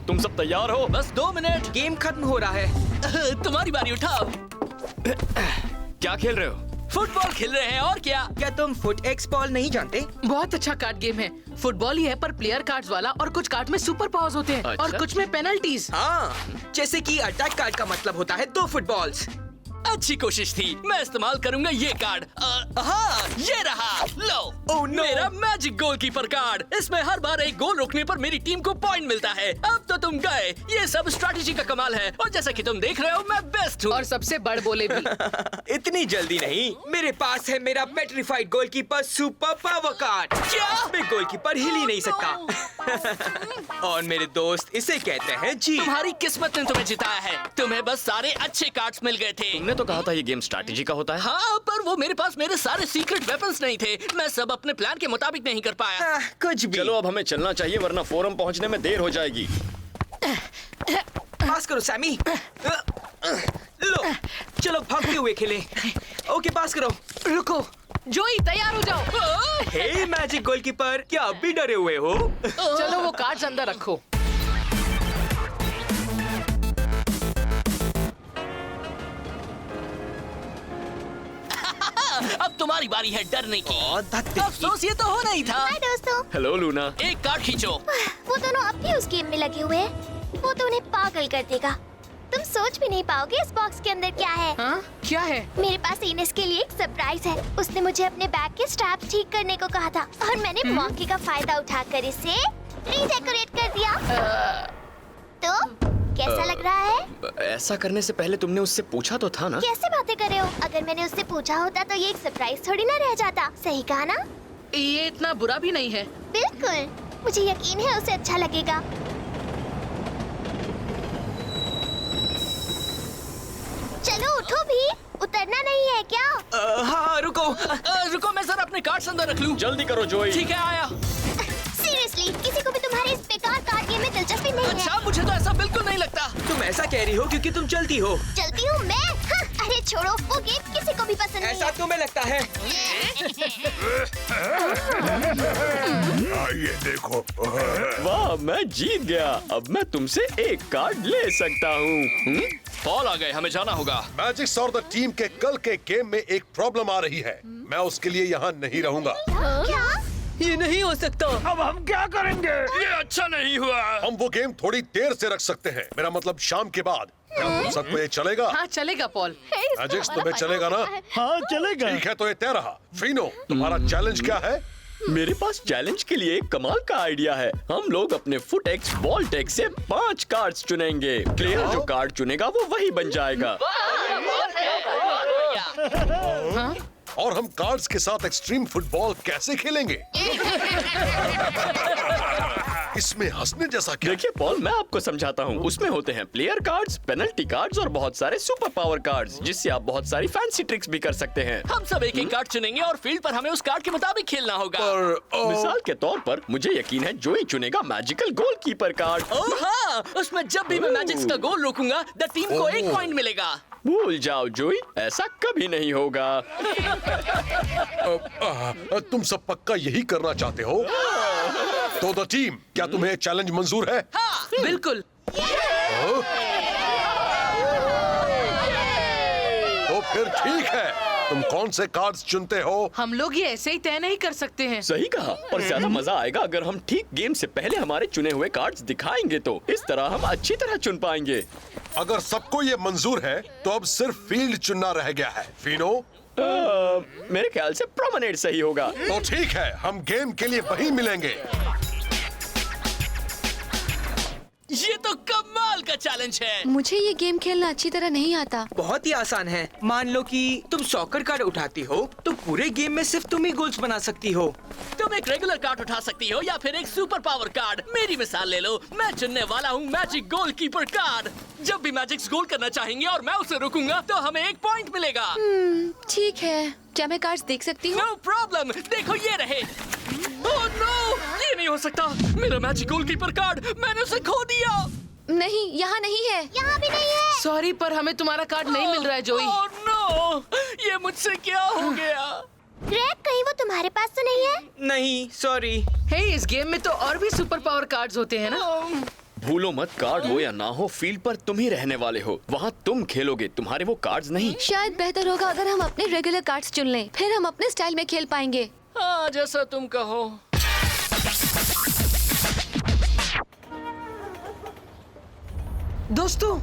तुम सब तैयार हो? बस 2 मिनट, गेम खत्म हो रहा है। तुम्हारी बारी, उठाओ। क्या खेल रहे हो? फुटबॉल खेल रहे हैं और क्या तुम फुट एक्स बॉल नहीं जानते? बहुत अच्छा कार्ड गेम है। फुटबॉल ही है पर प्लेयर कार्ड्स वाला, और कुछ कार्ड में सुपर पावर्स होते हैं अच्छा? और कुछ में पेनल्टीज। हाँ, जैसे कि अटैक कार्ड का मतलब होता है 2 फुटबॉल्स। अच्छी कोशिश थी। मैं इस्तेमाल करूंगा ये कार्ड। हाँ, ये रहा, लो। Oh no! मेरा मैजिक गोलकीपर कार्ड। इसमें हर बार एक गोल रोकने पर मेरी टीम को पॉइंट मिलता है। अब तो तुम गए। ये सब स्ट्रैटेजी का कमाल है, और जैसा कि तुम देख रहे हो मैं बेस्ट हूँ। और सबसे बड़ बोले भी। इतनी जल्दी नहीं, मेरे पास है मेरा petrified goalkeeper super power card. क्या? मैं गोलकीपर हिल ही नहीं सकता। और मेरे दोस्त इसे कहते हैं जी। तुम्हारी किस्मत ने तुम्हें जिताया है। तुम्हें बस सारे अच्छे कार्ड्स मिल गए थे। तुमने तो कहा था ये गेम स्ट्रैटेजी का होता है। हाँ, पर वो मेरे पास मेरे सारे सीक्रेट वेपन्स नहीं थे। मैं सब अपने प्लान के मुताबिक नहीं कर पाया। कुछ भी। चलो अब हमें चलना चाहिए वरना फोरम पहुंचने में देर हो जाएगी। पास करो सैमी। लो, चलो भागते हुए खेलें। ओके, पास करो। रुको, जोई तैयार हो जाओ। हे मैजिक गोलकीपर, क्या अब भी डरे हुए हो? चलो वो कार्ड्स अंदर रखो। अब तुम्हारी बारी है डरने की। धत्ते। अफसोस ये तो होना ही था। हाय दोस्तों। Hello Luna. एक कार्ड खींचो। वो दोनों अब भी उस गेम में लगे हुए हैं। वो तो उन्हें पागल कर देगा। तुम सोच भी नहीं पाओगे इस बॉक्स के अंदर क्या है। हाँ, क्या है? मेरे पास इनेस के लिए एक सरप्राइज है। उसने मुझे अपने बैग के स्ट्रैप्स ठीक करने को कहा था, और मैंने मौके का फायदा उठाकर इसे रीडेकोरेट कर दिया। तो कैसा लग रहा है? ऐसा करने से पहले तुमने उससे पूछा तो था ना? कैसे बातें कर रहे हो? अगर मैंने उससे पूछा होता तो ये एक सरप्राइज थोड़ी ना रह जाता। सही कहा ना? ये इतना बुरा भी नहीं है। बिल्कुल, मुझे यकीन है उसे अच्छा लगेगा। चलो उठो भी, उतरना नहीं है क्या? हाँ, रुको। रुको, मैं जरा अपने कार्ड्स अंदर रख लूं। जल्दी करो जोई। ठीक है, आया। सीरियसली, किसी को भी तुम्हारे इस बेकार कार्ड गेम में दिलचस्पी नहीं है। अच्छा, मुझे तो ऐसा बिल्कुल नहीं लगता। तुम ऐसा कह रही हो क्योंकि तुम चलती हो। चलती हूँ मैं? हाँ, अरे छोड़ो, वो गेम किसी को भी पसंद नहीं ऐसा है। तुम्हें लगता है? ये देखो। वाह, मैं जीत गया। अब मैं तुमसे एक कार्ड ले सकता हूँ। बॉल आ गए, हमें जाना होगा। मैजिक्स और द टीम के कल के गेम में एक प्रॉब्लम आ रही है। मैं उसके लिए यहाँ नहीं रहूँगा। क्या? ये नहीं हो सकता। अब हम क्या करेंगे? ये अच्छा नहीं हुआ। हम वो गेम थोड़ी देर से रख सकते हैं। मेरा मतलब शाम के बाद। क्या तुम सबको ये चलेगा? हाँ चलेगा पॉल। मैजिक्स तुम्हें चलेगा ना? हाँ चलेगा। ठीक है, तो ये तय रहा। फिनो, तुम्हारा चैलेंज क्या है? मेरे पास चैलेंज के लिए एक कमाल का आइडिया है। हम लोग अपने फुट एक्स बॉल टेक से 5 कार्ड्स चुनेंगे। प्लेयर जो कार्ड चुनेगा वो वही बन जाएगा। और हम कार्ड्स के साथ एक्सट्रीम फुटबॉल कैसे खेलेंगे? इसमें हंसने जैसा क्या? देखिए पॉल, मैं आपको समझाता हूँ। उसमें होते हैं प्लेयर कार्ड्स, पेनल्टी कार्ड्स और बहुत सारे सुपर पावर कार्ड्स, जिससे आप बहुत सारी फैंसी ट्रिक्स भी कर सकते हैं। हम सब एक एक कार्ड चुनेंगे और फील्ड पर हमें उस कार्ड के मुताबिक खेलना होगा। पर मिसाल के तौर पर मुझे यकीन है जोई चुनेगा मैजिकल गोलकीपर कार्ड। ओह हाँ, उसमें जब भी मैं मैजिक्स का गोल रोकूंगा, द टीम को 1 पॉइंट मिलेगा। भूल जाओ जोई, ऐसा कभी नहीं होगा। तुम सब पक्का यही करना चाहते हो? तो द टीम, क्या तुम्हें चैलेंज मंजूर है? हाँ, बिल्कुल। तो फिर ठीक है। तुम कौन से कार्ड्स चुनते हो? हम लोग ये ऐसे ही तय नहीं कर सकते हैं। सही कहा। और ज्यादा मजा आएगा अगर हम ठीक गेम से पहले हमारे चुने हुए कार्ड्स दिखाएंगे, तो इस तरह हम अच्छी तरह चुन पाएंगे। अगर सबको ये मंजूर है तो अब सिर्फ फील्ड चुनना रह गया है। फिनो, मेरे ख्याल से प्रोमेनेड सही होगा। तो ठीक है, हम गेम के लिए वहीं मिलेंगे। ये तो कमाल का चैलेंज है। मुझे ये गेम खेलना अच्छी तरह नहीं आता। बहुत ही आसान है। मान लो कि तुम सॉकर कार्ड उठाती हो तो पूरे गेम में सिर्फ तुम ही गोल्स बना सकती हो। तुम एक रेगुलर कार्ड उठा सकती हो या फिर एक सुपर पावर कार्ड। मेरी मिसाल ले लो, मैं चुनने वाला हूँ मैजिक गोलकीपर कार्ड। जब भी मैजिक्स गोल करना चाहेंगे और मैं उसे रोकूंगा तो हमें 1 पॉइंट मिलेगा। ठीक है, क्या मैं कार्ड्स देख सकती हूँ? नो प्रॉब्लम, देखो ये रहे। ओह नो, ये नहीं हो सकता। मेरा मैजिक गोलकीपर कार्ड, मैंने उसे खो दिया। नहीं, यहाँ नहीं है। यहाँ भी नहीं है। सॉरी, पर हमें तुम्हारा कार्ड नहीं मिल रहा है जोई। ओह नो, ये मुझसे क्या हो गया? ग्रेग, कहीं वो तुम्हारे पास तो नहीं है? नहीं, सॉरी। हे, इस गेम में तो और भी सुपर पावर कार्ड्स होते हैं ना? भूलो मत, कार्ड हो या ना हो, फील्ड पर तुम ही रहने वाले हो। वहाँ तुम खेलोगे, तुम्हारे वो कार्ड्स नहीं। शायद बेहतर होगा अगर हम अपने रेगुलर कार्ड्स चुन लें, फिर हम अपने स्टाइल में खेल पाएंगे। हाँ, जैसा तुम कहो। दोस्तों,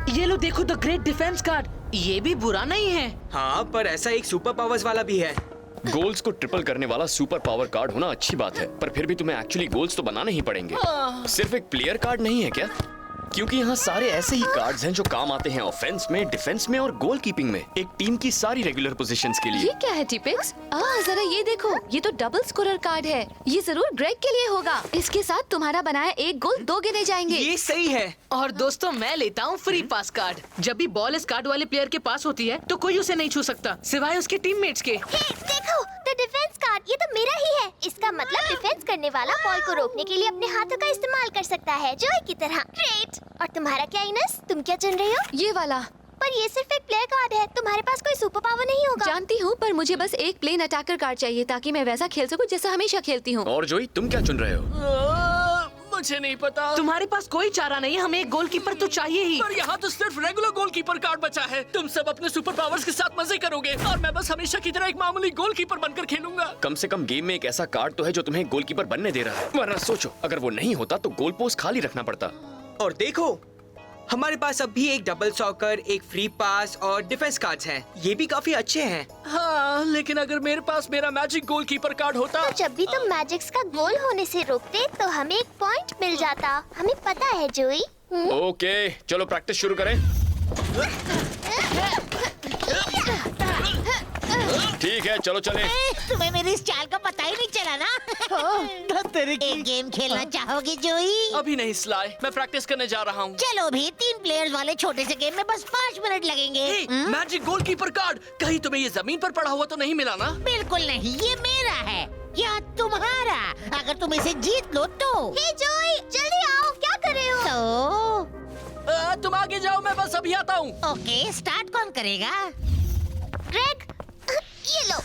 ये लो देखो, द ग्रेट डिफेंस कार्ड। ये भी बुरा नहीं है। हाँ, पर ऐसा एक सुपर पावर्स वाला भी है। गोल्स को ट्रिपल करने वाला सुपर पावर कार्ड होना अच्छी बात है, पर फिर भी तुम्हें एक्चुअली गोल्स तो बनाने ही पड़ेंगे। सिर्फ एक प्लेयर कार्ड नहीं है क्या? क्योंकि यहाँ सारे ऐसे ही कार्ड्स हैं जो काम आते हैं ऑफेंस में, डिफेंस में और गोल कीपिंग में, एक टीम की सारी रेगुलर पोजीशंस के लिए। ये क्या है टिपिक्स? जरा ये देखो, ये तो डबल स्कोरर कार्ड है। ये जरूर ग्रेग के लिए होगा। इसके साथ तुम्हारा बनाया एक गोल 2 गिने जाएंगे। ये सही है। और दोस्तों, मैं लेता हूँ फ्री पास कार्ड। जब भी बॉल इस कार्ड वाले प्लेयर के पास होती है तो कोई उसे नहीं छू सकता सिवाय उसके टीममेट्स के। हे, देखो, द डिफेंस कार्ड, ये तो मेरा ही है। इसका मतलब डिफेंस करने वाला बॉल को रोकने के लिए अपने हाथों का इस्तेमाल कर सकता है, जॉय की तरह। ग्रेट। और तुम्हारा क्या इनस? तुम क्या चुन रही हो? ये वाला। पर ये सिर्फ एक प्लेयर कार्ड है, तुम्हारे पास कोई सुपर पावर नहीं होगा। जानती हूँ, पर मुझे बस एक प्लेन अटैकर कार्ड चाहिए ताकि मैं वैसा खेल सकूँ जैसा हमेशा खेलती हूँ। और जोई, तुम क्या चुन रहे हो? मुझे नहीं पता। तुम्हारे पास कोई चारा नहीं है, हमें एक गोलकीपर तो चाहिए ही। पर यहाँ तो सिर्फ रेगुलर गोलकीपर कार्ड बचा है। तुम सब अपने सुपर पावर्स के साथ मजे करोगे और मैं बस हमेशा की तरह एक मामूली गोलकीपर बनकर खेलूंगा। कम से कम गेम में एक ऐसा कार्ड तो है जो तुम्हें गोलकीपर बनने दे रहा है। वरना सोचो, अगर वो नहीं होता तो गोल पोस्ट खाली रखना पड़ता। और देखो, हमारे पास अब भी एक डबल सॉकर, एक फ्री पास और डिफेंस कार्ड्स हैं। ये भी काफी अच्छे हैं। हाँ, लेकिन अगर मेरे पास मेरा मैजिक गोलकीपर कार्ड होता। तो जब भी तुम मैजिक्स का गोल होने से रोकते तो हमें एक पॉइंट मिल जाता। हमें पता है जोई। ओके, चलो प्रैक्टिस शुरू करें। ठीक है, चलो चले। तुम्हें मेरी स्टाइल का पता ही नहीं चला ना? एक गेम खेलना चाहोगे जोई? अभी नहीं स्लाई, मैं प्रैक्टिस करने जा रहा हूँ। चलो भी, 3 प्लेयर्स वाले छोटे से गेम में बस 5 मिनट लगेंगे। मैजिक गोलकीपर कार्ड, कहीं तुम्हें ये जमीन पर पड़ा हुआ तो नहीं मिला ना? बिल्कुल नहीं, ये मेरा है या तुम्हारा। अगर तुम इसे जीत लो तो। हे जोई, जल्दी आओ, क्या कर रहे हो? तो तुम आगे जाओ, मैं बस अभी आता हूँ। ओके, स्टार्ट कौन करेगा? ग्रेग, ये लो।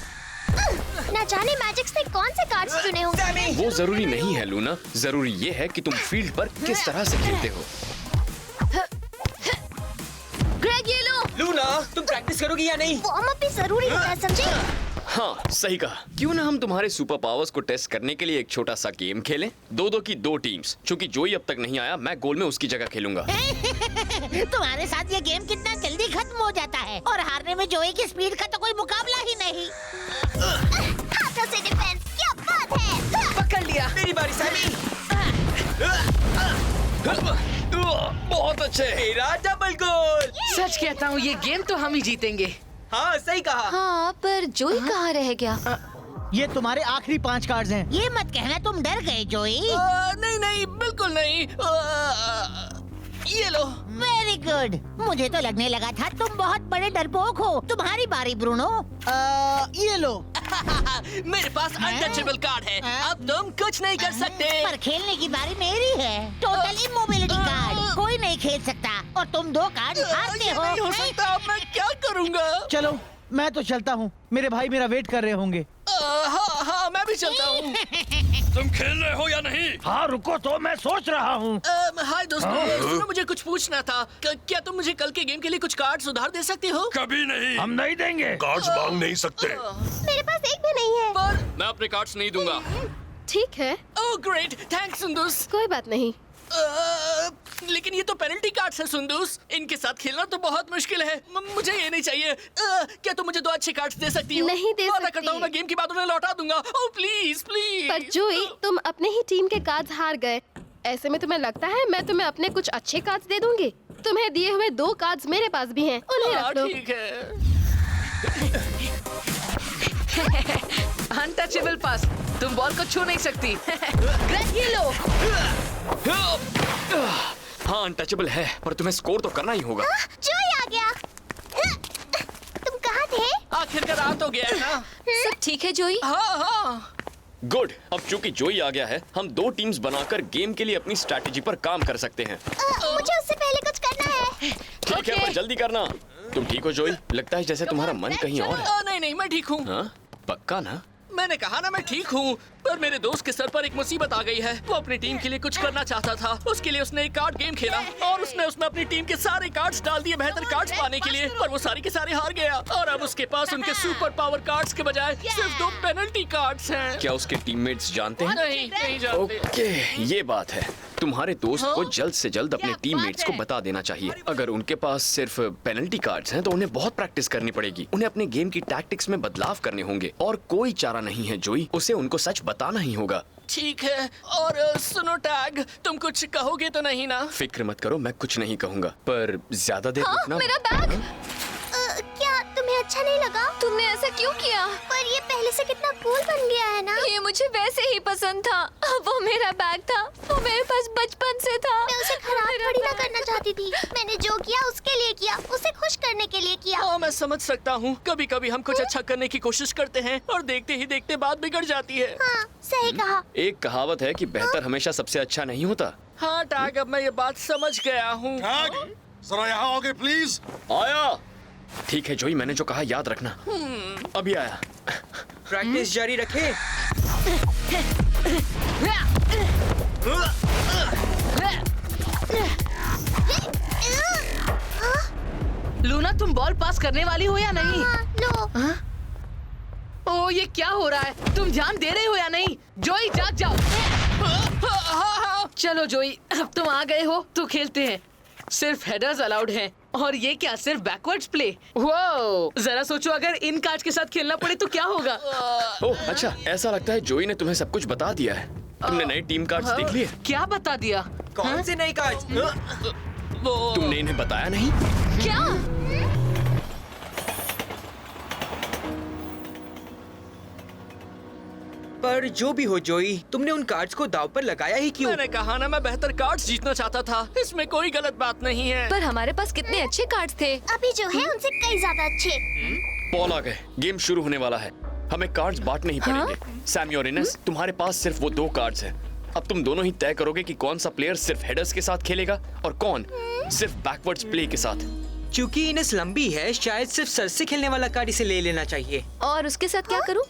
ना जाने मैजिक्स ने कौन से कार्ड्स चुने होंगे। वो जरूरी नहीं है लूना, जरूरी ये है कि तुम फील्ड पर किस तरह से खेलते हो। ग्रेग, ये लो। लूना, तुम प्रैक्टिस करोगी या नहीं? वार्म अप भी जरूरी होता है, समझे? हाँ, सही कहा। क्यों ना हम तुम्हारे सुपर पावर्स को टेस्ट करने के लिए एक छोटा सा गेम खेलें। 2-2 की 2 टीम्स। चूंकि जोई अब तक नहीं आया, मैं गोल में उसकी जगह खेलूंगा। तुम्हारे साथ ये गेम कितना जल्दी खत्म हो जाता है और हारने में जोई की स्पीड का तो कोई मुकाबला ही नहीं। हाथों से डिफेंस, क्या बात है। पकड़ लिया। मेरी बारी सैमी। बहुत अच्छे। मेरा डबल गोल। सच कहता हूँ, ये गेम तो हम ही जीतेंगे। हाँ, सही कहा। हाँ, पर जोई कहाँ रह गया? ये तुम्हारे आखिरी 5 कार्ड्स हैं। ये मत कहना तुम डर गए जोई। नहीं नहीं, बिल्कुल नहीं। ये लो। Very good. मुझे तो लगने लगा था तुम बहुत बड़े डरपोक हो। तुम्हारी बारी ब्रूनो। ये लो। मेरे पास अनटचेबल कार्ड है। अब तुम कुछ नहीं कर सकते। पर खेलने की बारी मेरी है। टोटल इमोबिलिटी कार्ड, कोई नहीं खेल सकता और तुम 2 कार्ड हारते ये नहीं हो हो। सकता। अब मैं क्या करूँगा? चलो, मैं तो चलता हूँ। मेरे भाई मेरा वेट कर रहे होंगे। हाँ हाँ, मैं भी चलता हूँ। तुम खेल रहे हो या नहीं? हाँ, रुको तो, मैं सोच रहा हूँ। हाय दोस्तों, सुनो, मुझे कुछ पूछना था। क्या तुम मुझे कल के गेम के लिए कुछ कार्ड्स उधार दे सकती हो? कभी नहीं। हम नहीं देंगे। कार्ड्स मांग नहीं सकते। मेरे पास एक भी नहीं है। पर मैं अपने कार्ड्स नहीं दूंगा। ठीक है, ओह ग्रेट, थैंक्स सुंदूस। कोई बात नहीं। लेकिन ये तो पेनल्टी कार्ड्स है सुंदूस। इनके साथ खेलना तो बहुत मुश्किल है। मुझे ये नहीं चाहिए। क्या तुम मुझे 2 अच्छे कार्ड्स दे सकती हो? नहीं दे वादा सकती। करता हूँ, मैं गेम के बाद उन्हें लौटा दूंगा। Oh please please. पर जोई, तुम अपने ही टीम के कार्ड्स हार गए। ऐसे में तुम्हें लगता है मैं तुम्हें अपने कुछ अच्छे कार्ड्स दे दूंगी? तुम्हें दिए हुए 2 कार्ड्स मेरे पास भी हैं, उन्हें रख लो। ठीक है। अनटचेबल पास, तुम बॉल को छू नहीं सकती। ग्रेग, ये लो। हाँ, अनटचेबल है, पर तुम्हें स्कोर तो करना ही होगा। जोई आ गया। तुम कहाँ थे? आखिरकार आ तो गया है ना? सब ठीक है जोई? हाँ हाँ। गुड। अब चूंकि जोई आ गया है, हम 2 टीम्स बनाकर गेम के लिए अपनी स्ट्रैटेजी पर काम कर सकते हैं। मुझे उससे पहले कुछ करना है। ठीक है, पर जल्दी करना। तुम ठीक हो जोई? लगता है जैसे तुम्हारा मन कहीं और है। नहीं नहीं, मैं ठीक हूँ। हाँ, पक्का ना? मैंने कहा ना, मैं ठीक हूँ। पर मेरे दोस्त के सर पर एक मुसीबत आ गई है। वो अपनी टीम के लिए कुछ करना चाहता था। उसके लिए उसने एक कार्ड गेम खेला और उसने उसमें अपनी टीम के सारे कार्ड्स डाल दिए बेहतर कार्ड्स पाने के लिए, पर वो सारे के सारे हार गया और अब उसके पास उनके सुपर पावर कार्ड्स के बजाय सिर्फ 2 पेनल्टी कार्ड्स हैं। क्या उसके टीममेट्स जानते हैं? नहीं जानते। ओके, ये बात है। तुम्हारे दोस्त को जल्द से जल्द अपने टीममेट्स को बता देना चाहिए। अगर उनके पास सिर्फ पेनल्टी कार्ड्स हैं तो उन्हें बहुत प्रैक्टिस करनी पड़ेगी। उन्हें अपने गेम की टैक्टिक्स में बदलाव करने होंगे और कोई चारा नहीं है जोई, उसे उनको सच बताना ही होगा। ठीक है। और सुनो टैग, तुम कुछ कहोगे तो नहीं ना? फिक्र मत करो, मैं कुछ नहीं कहूँगा, पर ज्यादा देर हाँ, रुकना। मेरा बैग। क्या तुम्हें अच्छा नहीं लगा? तुमने ऐसा क्यों किया? पर ये पहले से कितना कूल बन गया है ना। ये मुझे वैसे ही पसंद था। वो मेरा बैग था, वो मेरे पास बचपन से था। मैं उसे खराब थोड़ी ना करना चाहती थी। मैंने जो किया उसके लिए किया, उसे खुश करने के लिए किया। हाँ, मैं समझ सकता हूँ। कभी कभी हम कुछ अच्छा करने की कोशिश करते हैं और देखते ही देखते बात बिगड़ जाती है। हाँ, सही कहा। एक कहावत है कि बेहतर हमेशा सबसे अच्छा नहीं होता। हाँ टैग, अब मैं ये बात समझ गया हूँ। जरा यहाँ आओगे प्लीज। आया। ठीक है जोई, मैंने जो कहा याद रखना। अभी आया। प्रैक्टिस जारी रखे। लूना, तुम बॉल पास करने वाली हो या नहीं? लो। ओह, ये क्या हो रहा है? तुम ध्यान दे रहे हो या नहीं? जोई, जाग जाओ। चलो जोई, अब तुम आ गए हो तो खेलते हैं। सिर्फ हेडर्स अलाउड हैं और ये क्या, सिर्फ बैकवर्ड्स प्ले? वो जरा सोचो, अगर इन कार्ड्स के साथ खेलना पड़े तो क्या होगा? ओह अच्छा, ऐसा लगता है जोई ने तुम्हें सब कुछ बता दिया है। तुमने नए टीम कार्ड्स देख लिए? क्या बता दिया? कौन से नए कार्ड्स? तुमने इन्हें बताया नहीं? क्या? पर जो भी हो जोई, तुमने उन कार्ड्स को दांव पर लगाया ही क्यों? मैंने कहा ना, मैं बेहतर कार्ड्स जीतना चाहता था। इसमें कोई गलत बात नहीं है। पर हमारे पास कितने अच्छे कार्ड्स थे। अभी जो है उनसे कई ज्यादा अच्छे। बॉल आ गए, गेम शुरू होने वाला है। हमें कार्ड्स बांटने ही पड़ेंगे। सैमी और इनेस, तुम्हारे पास सिर्फ वो 2 कार्ड्स हैं। अब तुम दोनों ही तय करोगे कि कौन सा प्लेयर सिर्फ हेडर्स के साथ खेलेगा और कौन सिर्फ बैकवर्ड्स प्ले के साथ। क्योंकि इनेस लंबी है, शायद सिर्फ सर से खेलने वाला कार्ड इसे ले लेना चाहिए। और उसके साथ क्या करूं?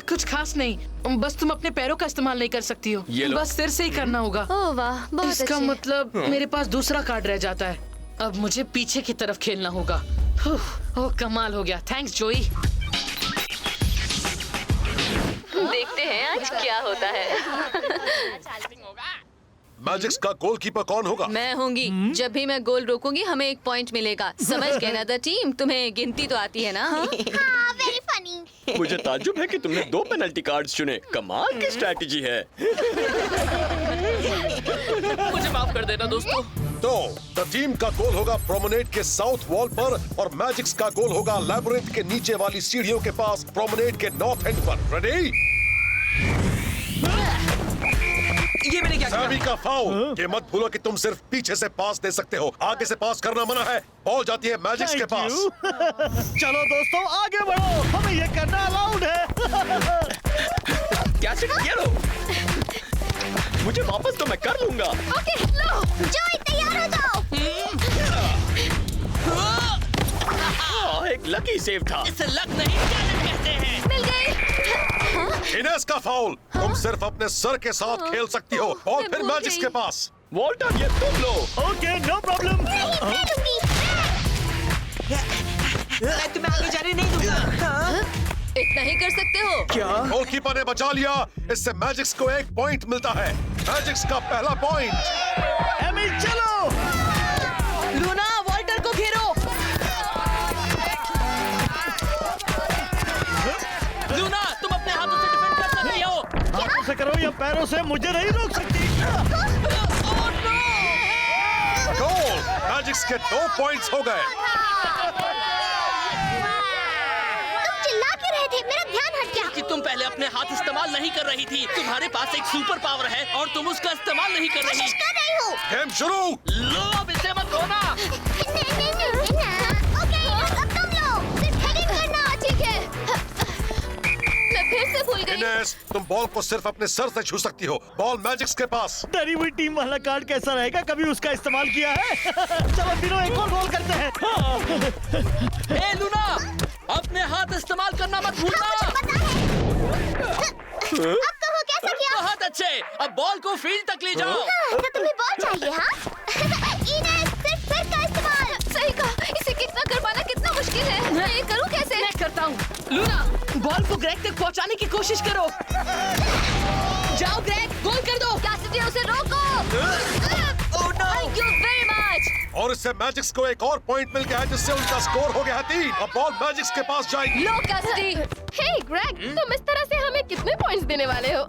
कुछ खास नहीं, बस तुम अपने पैरों का इस्तेमाल नहीं कर सकती हो। ये लो। बस सिर से ही करना होगा। ओह वाह, बहुत इसका अच्छे। मतलब मेरे पास दूसरा कार्ड रह जाता है। अब मुझे पीछे की तरफ खेलना होगा। ओह, कमाल हो गया। थैंक्स जोई। देखते हैं आज क्या होता है। मैजिक्स का गोलकीपर कौन होगा? मैं होंगी। जब भी मैं गोल रोकूंगी हमें 1 पॉइंट मिलेगा। समझ गए ना द टीम? तुम्हें गिनती तो आती है ना? हाँ? हाँ, वेरी फनी। मुझे ताज्जुब है कि तुमने 2 पेनल्टी कार्ड्स चुने। कमाल की स्ट्रैटेजी है। मुझे माफ कर देना दोस्तों। तो द टीम का गोल होगा प्रोमेनेड के साउथ वॉल पर और मैजिक्स का गोल होगा लैबिरिंथ के नीचे वाली सीढ़ियों के पास प्रोमेनेड के नॉर्थ एंड पर। रेडी? ये मैंने क्या किया? सैमी का फाउल। ये मत भूलो कि तुम सिर्फ पीछे से पास दे सकते हो, आगे से पास करना मना है। बॉल जाती है मैजिक्स के पास। चलो दोस्तों, आगे बढ़ो, हमें ये करना अलाउड है। क्या ये लो, मुझे वापस तो मैं कर लूंगा। ओके, लो, जोई तैयार हो जाओ। एक लकी सेव था। इसे लक नहीं, टैलेंट कहते हैं। मिल गए। इनेस का फाउल। तुम सिर्फ अपने सर के साथ खेल सकती हो और मैं फिर भूल मैजिक्स गई। के पास। वॉल्टर, ये तुम लो। Okay, no problem. मैं लूंगी। मैं तुम्हें आगे जाने नहीं दूंगा। हाँ? इतना ही कर सकते हो? क्या? गोलकीपर ने बचा लिया। इससे मैजिक्स को 1 पॉइंट मिलता है। मैजिक्स का पहला पॉइंट। एमी चलो। लूना, वॉल्टर को घेरो। लूना, तुम अपने हाथों से डिफेंड कर सकती हो। हाथों से करो या पैरों से, मुझे नहीं रोक सकती। गोल। मैजिक्स के 2 पॉइंट्स हो गए। तुम चिल्ला क्यों रहे थे? मेरा ध्यान हट गया। कि तुम पहले अपने हाथ इस्तेमाल नहीं कर रही थी। तुम्हारे पास एक सुपर पावर है और तुम उसका इस्तेमाल नहीं कर रही। कोशिश कर रही हूँ। गेम शुरू। लो, अब इसे मत खोना। ओके, अब तुम लो। सिर्फ हेडिंग करना। ठीक है। मैं फिर से भूल गई। इनेस, तुम बॉल को सिर्फ अपने सर से छू सकती हो। बॉल मैजिक्स के पास। डरी हुई टीम वाला कार्ड कैसा रहेगा? कभी उसका इस्तेमाल किया है? चलो तीनों एक और गोल करते हैं। ए लूना, अपने हाथ इस्तेमाल करना मत भूलना। अब कहो कैसे बहुत अच्छे, अब बॉल को फील्ड तक ले जाओ। हाँ, तो तुम्हें बॉल चाहिए, हाँ? इनेस, सिर्फ फिर का इस्तेमाल। सही कहा, इसे कितना कर पाना कितना मुश्किल है। मैं ये करूँ कैसे? मैं करता हूँ। लूना, बॉल को ग्रेग तक पहुँचाने की कोशिश करो। जाओ ग्रेग, गोल कर दो। कैसिडी, उसे रोको। Thank you very much. और इससे मैजिक्स को एक और पॉइंट मिल गया है, जिससे उनका स्कोर हो गया है 3। अब बॉल मैजिक्स के पास जाएगी। लो कैसिडी। हे ग्रेग, तुम इस तरह से हमें कितने पॉइंट्स देने वाले हो?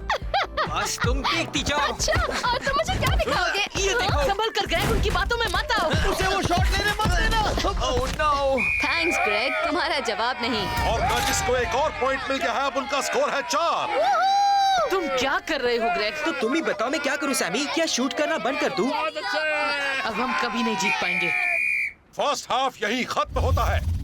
बस तुम देखती जाओ। अच्छा, और तुम मुझे क्या दिखाओगे? ये देखो। संभल कर ग्रेग, उनकी बातों में मत आओ। उसे वो शॉट लेने मत देना। Oh no. थैंक्स ग्रेग, तुम्हारा जवाब नहीं। और मैजिक्स को एक और पॉइंट मिल गया है, अब उनका स्कोर है 4। तुम क्या कर रहे हो ग्रेग? तो तुम ही बताओ मैं क्या करूं सैमी? क्या शूट करना बंद कर दूं? अब हम कभी नहीं जीत पाएंगे। फर्स्ट हाफ यही खत्म होता है।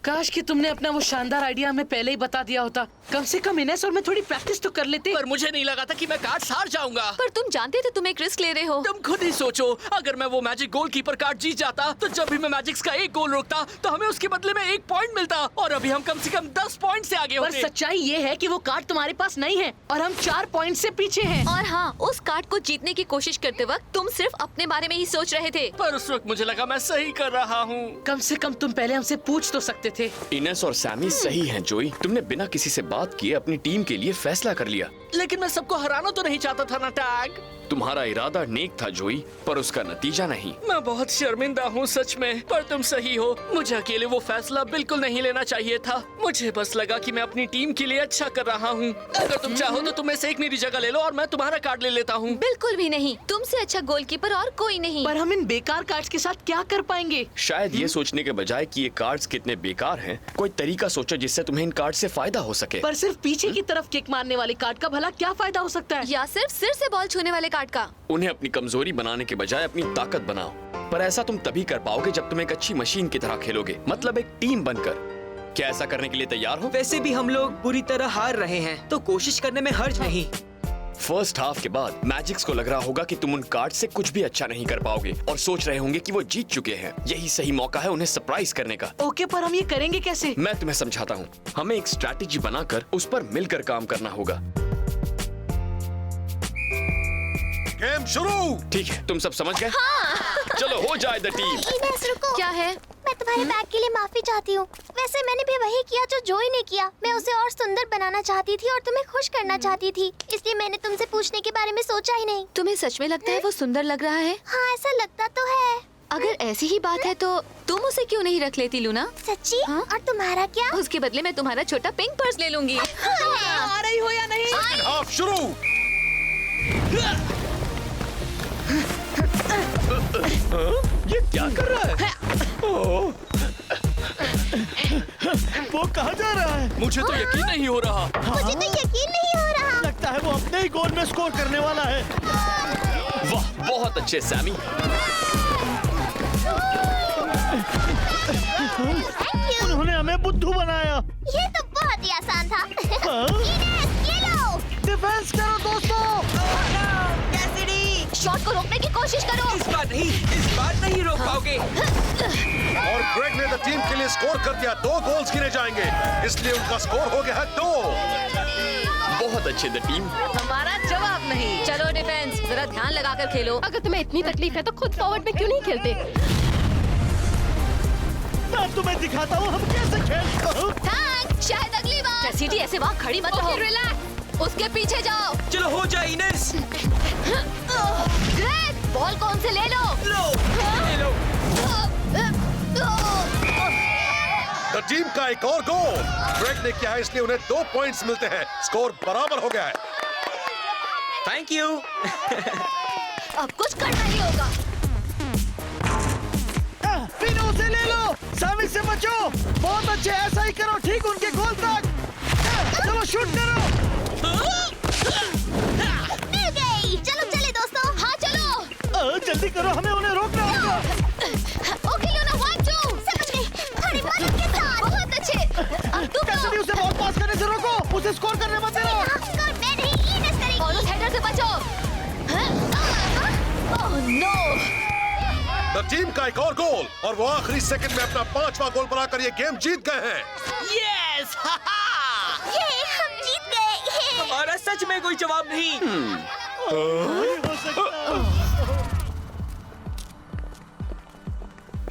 काश कि तुमने अपना वो शानदार आइडिया हमें पहले ही बता दिया होता। कम से कम इनेस और मैं थोड़ी प्रैक्टिस तो कर लेते। पर मुझे नहीं लगा था कि मैं कार्ड हार जाऊंगा। पर तुम जानते थे तुम एक रिस्क ले रहे हो। तुम खुद ही सोचो, अगर मैं वो मैजिक गोलकीपर कार्ड जीत जाता तो जब भी मैं मैजिक्स का एक गोल रोकता तो हमें उसके बदले में 1 पॉइंट मिलता, और अभी हम कम से कम 10 पॉइंट से आगे पर होते। सच्चाई ये है कि वो कार्ड तुम्हारे पास नहीं है और हम 4 पॉइंट से पीछे हैं। और हाँ, उस कार्ड को जीतने की कोशिश करते वक्त तुम सिर्फ अपने बारे में ही सोच रहे थे। पर उस वक्त मुझे लगा मैं सही कर रहा हूँ। कम से कम तुम पहले हमसे पूछ तो सकते थे। इनेस और सैमी सही हैं जोई, तुमने बिना किसी से बात किए अपनी टीम के लिए फैसला कर लिया। लेकिन मैं सबको हराना तो नहीं चाहता था ना टैग। तुम्हारा इरादा नेक था जोई, पर उसका नतीजा नहीं। मैं बहुत शर्मिंदा हूँ सच में, पर तुम सही हो। मुझे अकेले वो फैसला बिल्कुल नहीं लेना चाहिए था। मुझे बस लगा कि मैं अपनी टीम के लिए अच्छा कर रहा हूँ। अगर तुम चाहो तो तुम में से एक मेरी जगह ले लो और मैं तुम्हारा कार्ड ले लेता हूँ। बिल्कुल भी नहीं, तुमसे अच्छा गोलकीपर और कोई नहीं। पर हम इन बेकार कार्ड्स के साथ क्या कर पाएंगे? शायद ये सोचने के बजाय कि ये कार्ड्स कितने बेकार हैं, कोई तरीका सोचो जिससे तुम्हें इन कार्ड से फायदा हो सके। पर सिर्फ पीछे की तरफ किक मारने वाले कार्ड का भला क्या फायदा हो सकता है? या सिर्फ सिर से बॉल छूने वाले कार्ड का। उन्हें अपनी कमजोरी बनाने के बजाय अपनी ताकत बनाओ। पर ऐसा तुम तभी कर पाओगे जब तुम एक अच्छी मशीन की तरह खेलोगे, मतलब एक टीम बनकर। क्या ऐसा करने के लिए तैयार हो? वैसे भी हम लोग बुरी तरह हार रहे हैं, तो कोशिश करने में हर्ज नहीं। फर्स्ट हाफ के बाद मैजिक्स को लग रहा होगा कि तुम उन कार्ड से कुछ भी अच्छा नहीं कर पाओगे और सोच रहे होंगे कि वो जीत चुके हैं। यही सही मौका है उन्हें सरप्राइज करने का। ओके, पर हम ये करेंगे कैसे? मैं तुम्हें समझाता हूँ। हमें एक स्ट्रैटेजी बनाकर उस पर मिलकर काम करना होगा। गेम शुरू। ठीक है, तुम सब समझ गए? हाँ। चलो हो जाए द टीम। इनेस रुको। क्या है? मैं तुम्हारे बैग के लिए माफी चाहती हूँ। वैसे मैंने भी वही किया जो जोई ने किया। मैं उसे और सुंदर बनाना चाहती थी और तुम्हें खुश करना चाहती थी, इसलिए मैंने तुमसे पूछने के बारे में सोचा ही नहीं। तुम्हें सच में लगता है वो सुंदर लग रहा है? हाँ, ऐसा लगता तो है। अगर ऐसी ही बात है तो तुम उसे क्यों नहीं रख लेती लूना? सच्ची? हाँ? और तुम्हारा क्या? उसके बदले मैं तुम्हारा छोटा पिंक पर्स ले लूंगी। आ रही हो या नहीं? सेकंड हाफ शुरू। ये क्या कर रहा है? वो कहाँ जा रहा है? मुझे तो यकीन नहीं हो रहा। मुझे तो यकीन नहीं हो रहा। लगता है वो अपने ही गोल में स्कोर करने वाला है। वाह, बहुत अच्छे सैमी। उन्होंने हमें बुद्धू बनाया। ये तो बहुत ही आसान था। हाँ? इनेस, ये लो। डिफेंस करो दोस्तों। शॉट को रोकने की कोशिश करो। इस बार नहीं रोक पाओगे। और ग्रेग ने द टीम के लिए स्कोर कर दिया। 2 गोल्स गिने जाएंगे, इसलिए उनका स्कोर हो गया है 2। बहुत अच्छे द टीम। हमारा जवाब नहीं। चलो डिफेंस, जरा ध्यान लगाकर खेलो। अगर तुम्हें इतनी तकलीफ है तो खुद फॉरवर्ड में क्यों नहीं खेलते? मैं तुम्हें दिखाता हूँ हम कैसे खेलते हैं। थैंक्स, शायद अगली बार। कैसिडी, ऐसे वहाँ खड़ी मत रहो। रिलैक्स, उसके पीछे जाओ। चलो हो जाए इनेस। ग्रेग, बॉल कौन से ले लो। ले लो। द टीम का एक और गोल ग्रेग ने किया है, इसलिए उन्हें 2 पॉइंट्स मिलते हैं। स्कोर बराबर हो गया है। Thank you. अब कुछ करना ही होगा। फिनो से ले लो। सैमी से बचो। बहुत अच्छे, ऐसा ही करो, ठीक उनके गोल तक। चलो शूट करो। मिल गई। चलो चले दोस्तों। हाँ चलो। जल्दी करो, हमें उन्हें रोकना होगा। Okay Luna, 1 2। समझ गई। हमारी मदद के साथ। बहुत अच्छे। अब तुम कैसिडी, उसे बॉल पास करने से रोको। उसे स्कोर करने मत देना। स्कोर मैं नहीं, इनेस करेगी। और उस हेडर से बचो। Oh no. द टीम का एक और गोल और वो आखिरी सेकंड में अपना 5वां गोल बनाकर ये गेम जीत गए हैं। यस! ये हम जीत गए। और सच में कोई जवाब नहीं।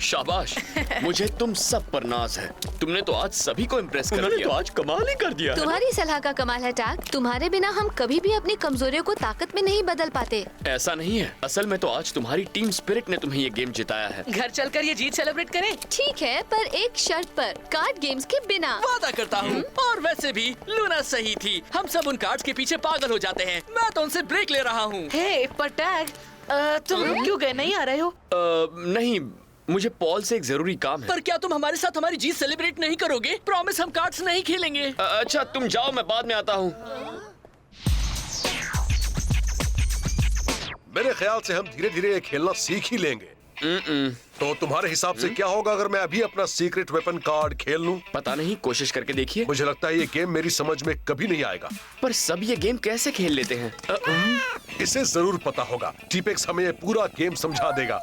शाबाश, मुझे तुम सब पर नाज है। तुमने तो आज सभी को इम्प्रेस कर दिया। तो आज कमाल ही कर दिया। तुम्हारी सलाह का कमाल है टैग। तुम्हारे बिना हम कभी भी अपनी कमजोरियों को ताकत में नहीं बदल पाते। ऐसा नहीं है, असल में तो आज तुम्हारी टीम स्पिरिट ने तुम्हें ये गेम जिताया है। घर चलकर ये जीत सेलिब्रेट करें। ठीक है, पर एक शर्त पर, कार्ड गेम्स के बिना। वादा करता हूँ। और वैसे भी लूना सही थी, हम सब उन कार्ड्स के पीछे पागल हो जाते हैं। मैं तो उनसे ब्रेक ले रहा हूँ। हे, पर टैग, तुम क्यों गए, नहीं आ रहे हो? नहीं, मुझे पॉल से एक जरूरी काम है। पर क्या तुम हमारे साथ हमारी जीत सेलिब्रेट नहीं करोगे? प्रॉमिस, हम कार्ड्स नहीं खेलेंगे। अच्छा, तुम जाओ, मैं बाद में आता हूँ। मेरे ख्याल से हम धीरे धीरे ये खेलना सीख ही लेंगे। तो तुम्हारे हिसाब से क्या होगा अगर मैं अभी अपना सीक्रेट वेपन कार्ड खेल लूं? पता नहीं, कोशिश करके देखिए। मुझे लगता है ये गेम मेरी समझ में कभी नहीं आएगा। पर सब ये गेम कैसे खेल लेते हैं? इसे जरूर पता होगा। टीपेक्स हमें ये पूरा गेम समझा देगा।